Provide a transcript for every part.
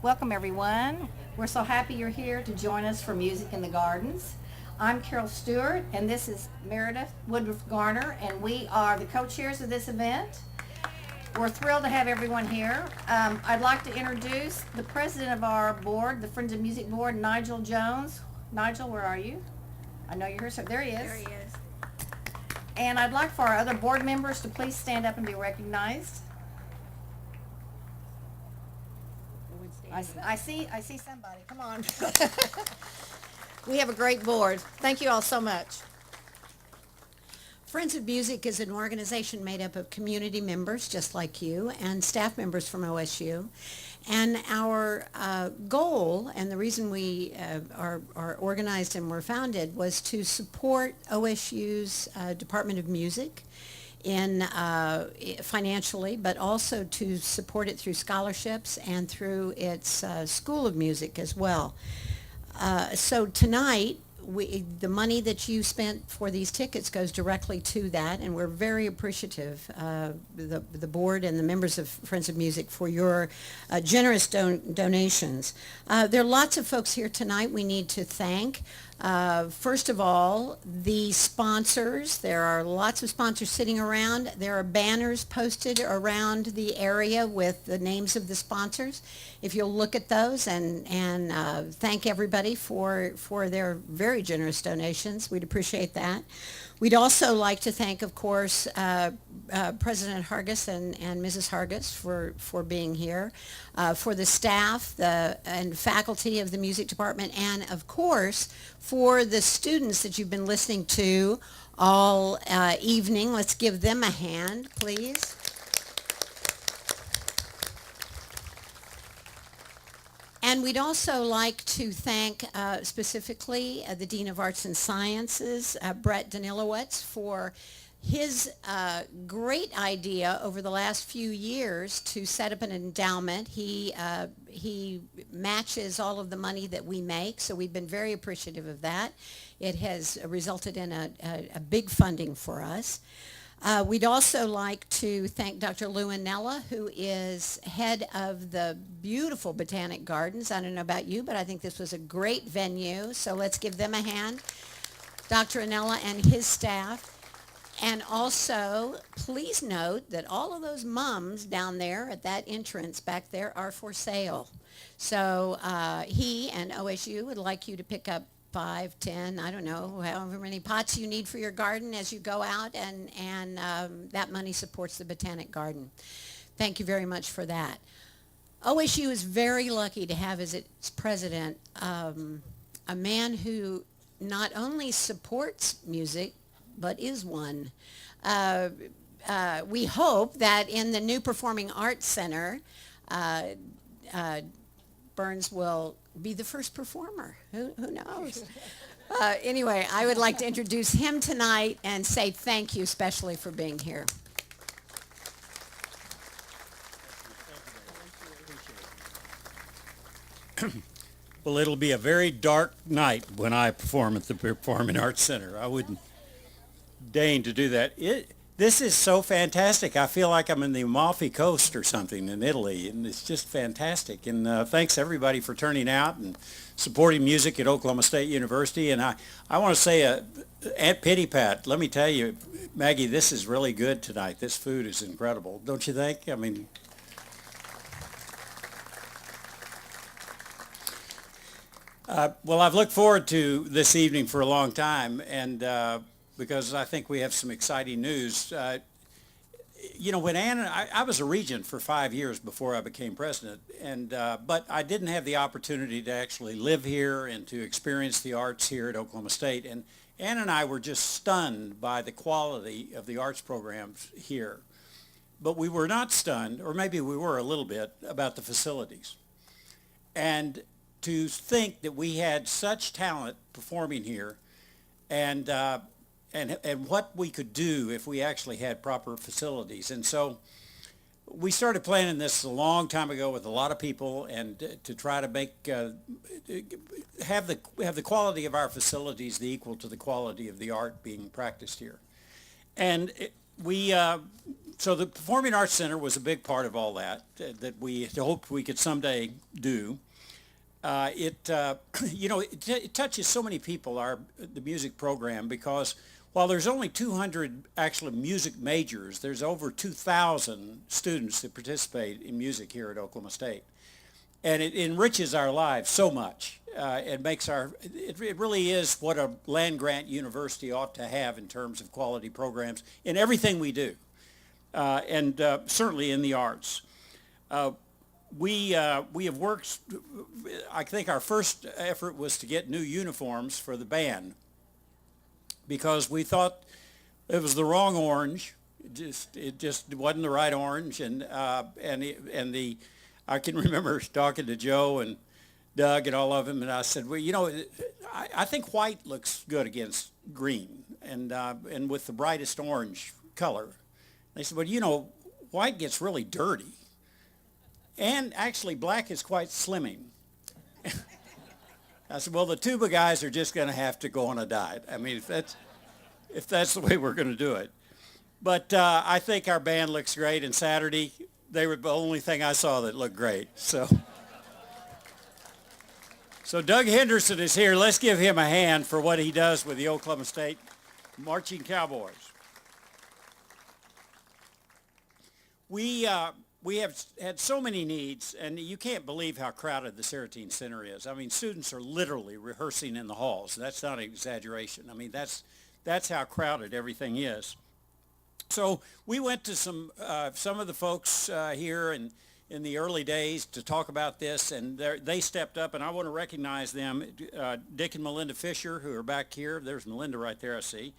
Welcome everyone. We're so happy you're here to join us for Music in the Gardens. I'm Carol Stewart and this is Meredith Woodruff Garner, and we are the co-chairs of this event. We're thrilled to have everyone here. I'd like to introduce the president of our board, the Friends of Music Board, Nigel Jones. Nigel, where are you? I know you're here, so there he is. There he is. And I'd like for our other board members to please stand up and be recognized. I see somebody. Come on. We have a great board. Thank you all so much. Friends of Music is an organization made up of community members just like you and staff members from OSU. And our goal, and the reason we are organized and were founded, was to support OSU's Department of Music in financially, but also to support it through scholarships and through its School of Music as well. So tonight, the money that you spent for these tickets goes directly to that, and we're very appreciative, the board and the members of Friends of Music, for your generous donations. There are lots of folks here tonight we need to thank. First of all, the sponsors. There are lots of sponsors sitting around. There are banners posted around the area with the names of the sponsors. If you'll look at those and thank everybody for their very generous donations, we'd appreciate that. We'd also like to thank, of course, President Hargis and Mrs. Hargis for being here, for the staff and faculty of the music department, and of course for the students that you've been listening to all evening. Let's give them a hand, please. And we'd also like to thank specifically the Dean of Arts and Sciences, Brett Danilowitz, for his great idea over the last few years to set up an endowment. He matches all of the money that we make, so we've been very appreciative of that. It has resulted in a big funding for us. We'd also like to thank Dr. Lou Anella, who is head of the beautiful Botanical Gardens. I don't know about you, but I think this was a great venue, so let's give them a hand. Dr. Anella and his staff. And also, please note that all of those mums down there at that entrance back there are for sale. So he and OSU would like you to pick up 5, 10, I don't know, however many pots you need for your garden as you go out, and that money supports the Botanic Garden. Thank you very much for that. OSU is very lucky to have as its president a man who not only supports music, but is one. We hope that in the new Performing Arts Center, Burns will be the first performer. Who knows? Anyway, I would like to introduce him tonight and say thank you especially for being here. Well, it'll be a very dark night when I perform at the Performing Arts Center. I wouldn't deign to do that. This is so fantastic. I feel like I'm in the Amalfi Coast or something in Italy, and it's just fantastic. And thanks everybody for turning out and supporting music at Oklahoma State University. And I want to say, Aunt Pitty Pat, let me tell you, Maggie, this is really good tonight. This food is incredible, don't you think? I mean, well, I've looked forward to this evening for a long time, and because I think we have some exciting news. You know, when Ann and I was a regent for 5 years before I became president, and but I didn't have the opportunity to actually live here and to experience the arts here at Oklahoma State. And Ann and I were just stunned by the quality of the arts programs here. But we were not stunned, or maybe we were a little bit, about the facilities. And to think that we had such talent performing here, and what we could do if we actually had proper facilities. And so we started planning this a long time ago with a lot of people, and to try to make have the quality of our facilities the equal to the quality of the art being practiced here. And so the Performing Arts Center was a big part of all that, that we hoped we could someday do. It touches so many people, the music program, because while there's only 200 actual music majors, there's over 2,000 students that participate in music here at Oklahoma State. And it enriches our lives so much. It really is what a land-grant university ought to have in terms of quality programs in everything we do, and certainly in the arts. We have worked, I think our first effort was to get new uniforms for the band, because we thought it was the wrong orange. It just wasn't the right orange, I can remember talking to Joe and Doug and all of them, and I said, well, I think white looks good against green and with the brightest orange color. They said, well, white gets really dirty, and actually black is quite slimming. I said, well, the tuba guys are just going to have to go on a diet. I mean, if that's the way we're going to do it. But I think our band looks great, and Saturday they were the only thing I saw that looked great. So Doug Henderson is here. Let's give him a hand for what he does with the Oklahoma State Marching Cowboys. We have had so many needs, and you can't believe how crowded the Seratine Center is. I mean, students are literally rehearsing in the halls. That's not an exaggeration. I mean, that's how crowded everything is. So we went to some of the folks here in the early days to talk about this, and they stepped up, and I want to recognize them. Dick and Melinda Fisher, who are back here. There's Melinda right there, I see.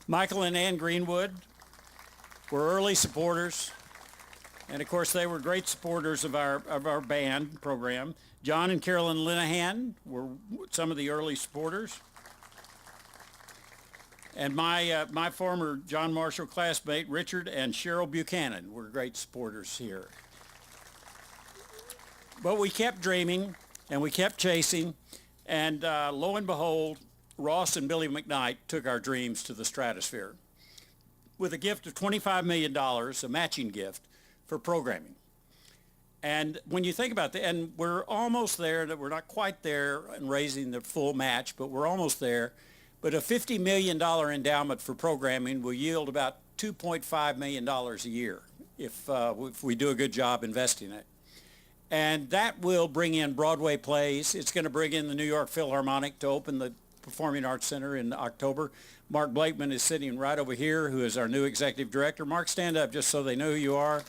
Michael and Ann Greenwood were early supporters, and of course they were great supporters of our band program. John and Carolyn Linehan were some of the early supporters. And my former John Marshall classmate, Richard and Cheryl Buchanan, were great supporters here. But we kept dreaming, and we kept chasing, and lo and behold, Ross and Billy McKnight took our dreams to the stratosphere with a gift of $25 million, a matching gift, for programming. And when you think about that, and we're almost there, that we're not quite there in raising the full match, but we're almost there. But a $50 million endowment for programming will yield about $2.5 million a year if we do a good job investing it. And that will bring in Broadway plays. It's going to bring in the New York Philharmonic to open the Performing Arts Center in October. Mark Blakeman is sitting right over here, who is our new executive director. Mark, stand up just so they know who you are.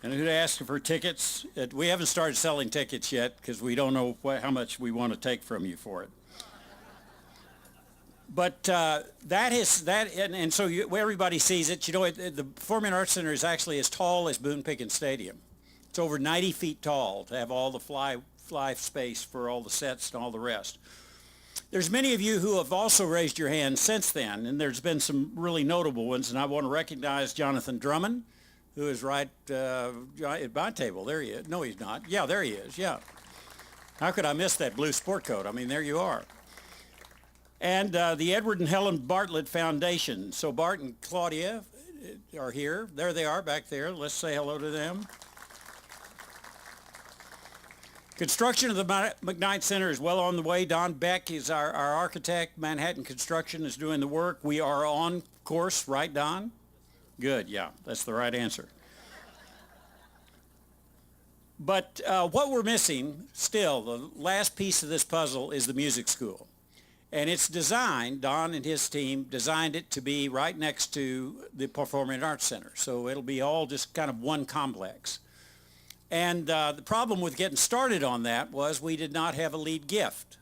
And who'd ask for tickets? We haven't started selling tickets yet because we don't know how much we want to take from you for it. But everybody sees it. The Performing Arts Center is actually as tall as Boone Pickens Stadium. It's over 90 feet tall to have all the fly space for all the sets and all the rest. There's many of you who have also raised your hand since then, and there's been some really notable ones, and I want to recognize Jonathan Drummond, who is right at my table. There he is. No, he's not. Yeah, there he is. Yeah. How could I miss that blue sport coat? I mean, there you are. And the Edward and Helen Bartlett Foundation. So Bart and Claudia are here. There they are back there. Let's say hello to them. Construction of the McKnight Center is well on the way. Don Beck is our architect. Manhattan Construction is doing the work. We are on course, right, Don? Good, yeah, that's the right answer. But what we're missing still, the last piece of this puzzle, is the music school. And it's designed, Don and his team designed it to be right next to the Performing Arts Center. So it'll be all just kind of one complex. And the problem with getting started on that was we did not have a lead gift.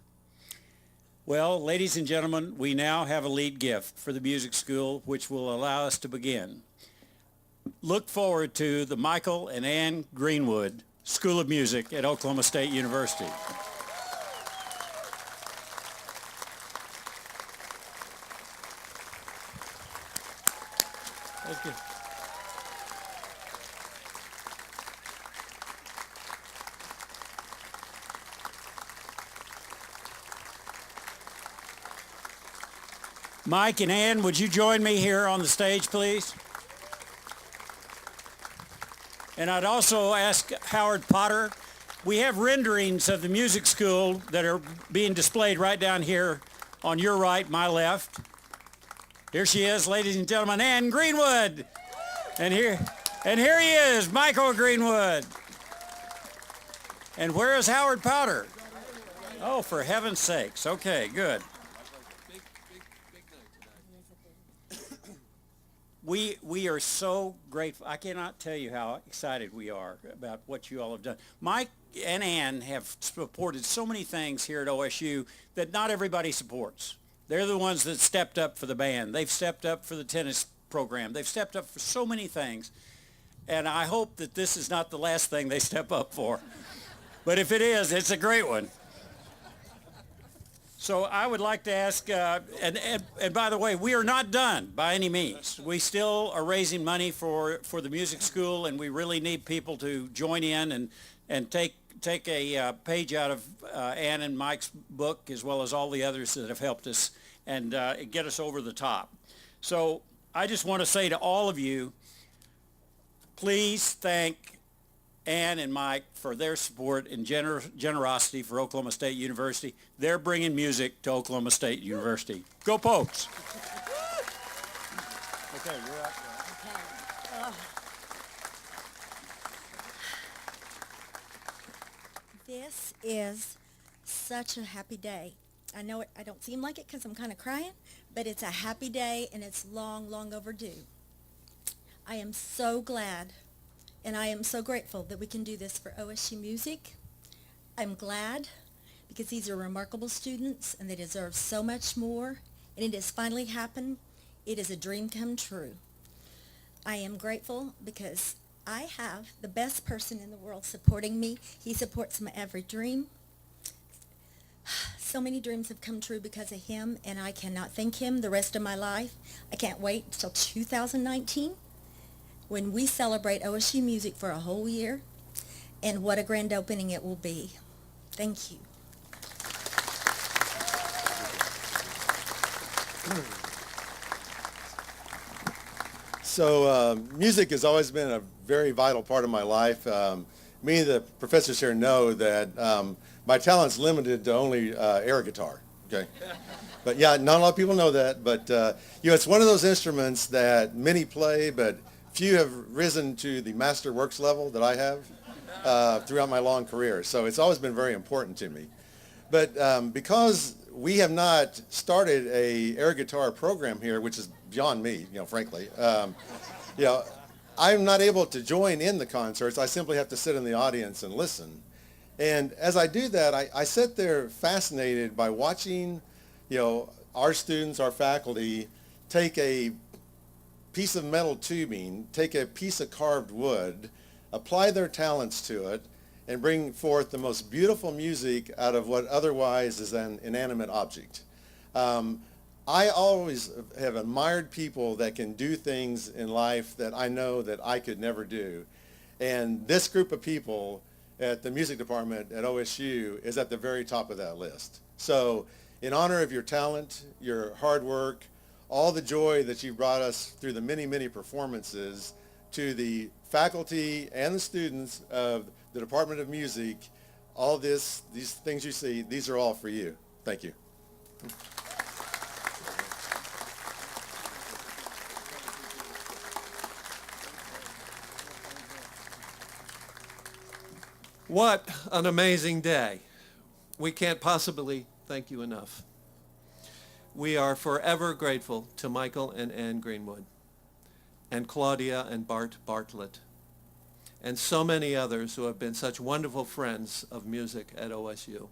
Well, ladies and gentlemen, we now have a lead gift for the music school, which will allow us to begin. Look forward to the Michael and Ann Greenwood School of Music at Oklahoma State University. Thank you. Mike and Ann, would you join me here on the stage, please? And I'd also ask Howard Potter. We have renderings of the music school that are being displayed right down here on your right, my left. Here she is, ladies and gentlemen, Ann Greenwood. And here he is, Michael Greenwood. And where is Howard Potter? Oh, for heaven's sakes. Okay, good. We are so grateful. I cannot tell you how excited we are about what you all have done. Mike and Ann have supported so many things here at OSU that not everybody supports. They're the ones that stepped up for the band. They've stepped up for the tennis program. They've stepped up for so many things. And I hope that this is not the last thing they step up for. But if it is, it's a great one. So I would like to ask, and by the way, we are not done by any means. We still are raising money for the music school, and we really need people to join in and take a page out of Ann and Mike's book, as well as all the others that have helped us and get us over the top. So I just want to say to all of you, please thank Ann and Mike for their support and generosity for Oklahoma State University. They're bringing music to Oklahoma State University. Go Pokes! Okay, you're up. This is such a happy day. I know I don't seem like it because I'm kind of crying, but it's a happy day and it's long, long overdue. I am so glad and I am so grateful that we can do this for OSU Music. I'm glad because these are remarkable students and they deserve so much more, and it has finally happened. It is a dream come true. I am grateful because I have the best person in the world supporting me. He supports my every dream. So many dreams have come true because of him, and I cannot thank him the rest of my life. I can't wait until 2019 when we celebrate OSU Music for a whole year, and what a grand opening it will be. Thank you. So music has always been a very vital part of my life. Me and the professors here know that my talent's limited to only air guitar. Okay, but yeah, not a lot of people know that. But it's one of those instruments that many play, but few have risen to the master works level that I have throughout my long career. So it's always been very important to me. But because we have not started a air guitar program here, which is beyond me, frankly. I'm not able to join in the concerts. I simply have to sit in the audience and listen. And as I do that, I sit there fascinated by watching, our students, our faculty, take a piece of metal tubing, take a piece of carved wood, apply their talents to it, and bring forth the most beautiful music out of what otherwise is an inanimate object. I always have admired people that can do things in life that I know that I could never do. And this group of people at the music department at OSU is at the very top of that list. So in honor of your talent, your hard work, all the joy that you brought us through the many, many performances, to the faculty and the students of the Department of Music, all these things you see, these are all for you. Thank you. What an amazing day. We can't possibly thank you enough. We are forever grateful to Michael and Ann Greenwood, and Claudia and Bart Bartlett, and so many others who have been such wonderful friends of music at OSU.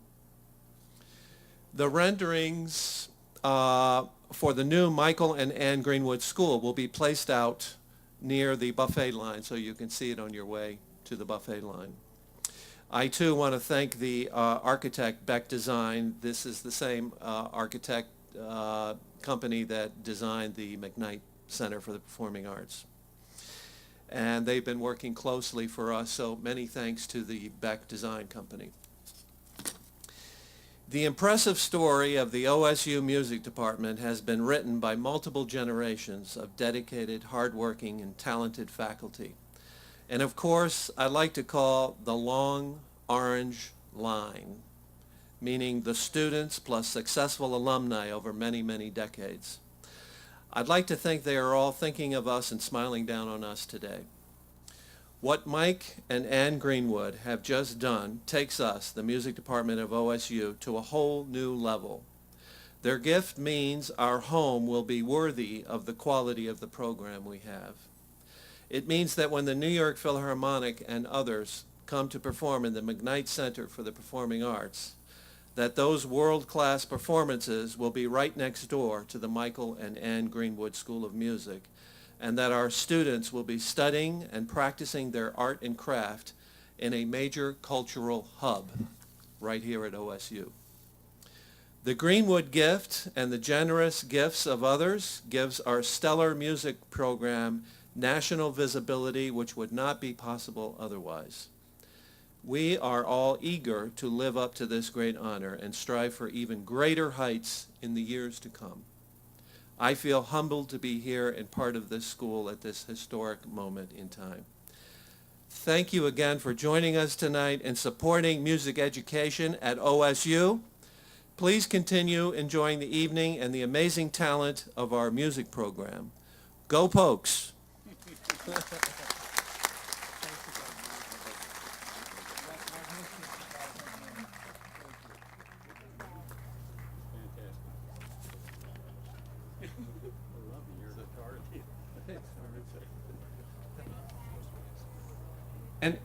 The renderings for the new Michael and Ann Greenwood School will be placed out near the buffet line, so you can see it on your way to the buffet line. I too want to thank the architect Beck Design. This is the same architect company that designed the McKnight Center for the Performing Arts. And they've been working closely for us, so many thanks to the Beck Design Company. The impressive story of the OSU Music Department has been written by multiple generations of dedicated, hardworking, and talented faculty. And of course, I like to call the long orange line, meaning the students plus successful alumni over many, many decades. I'd like to think they are all thinking of us and smiling down on us today. What Mike and Ann Greenwood have just done takes us, the music department of OSU, to a whole new level. Their gift means our home will be worthy of the quality of the program we have. It means that when the New York Philharmonic and others come to perform in the McKnight Center for the Performing Arts, that those world-class performances will be right next door to the Michael and Ann Greenwood School of Music, and that our students will be studying and practicing their art and craft in a major cultural hub right here at OSU. The Greenwood gift and the generous gifts of others gives our stellar music program national visibility which would not be possible otherwise. We are all eager to live up to this great honor and strive for even greater heights in the years to come. I feel humbled to be here and part of this school at this historic moment in time. Thank you again for joining us tonight and supporting music education at OSU. Please continue enjoying the evening and the amazing talent of our music program. Go Pokes!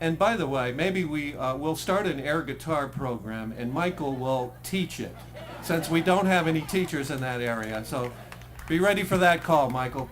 And by the way, maybe we'll start an air guitar program and Michael will teach it, since we don't have any teachers in that area. So be ready for that call, Michael.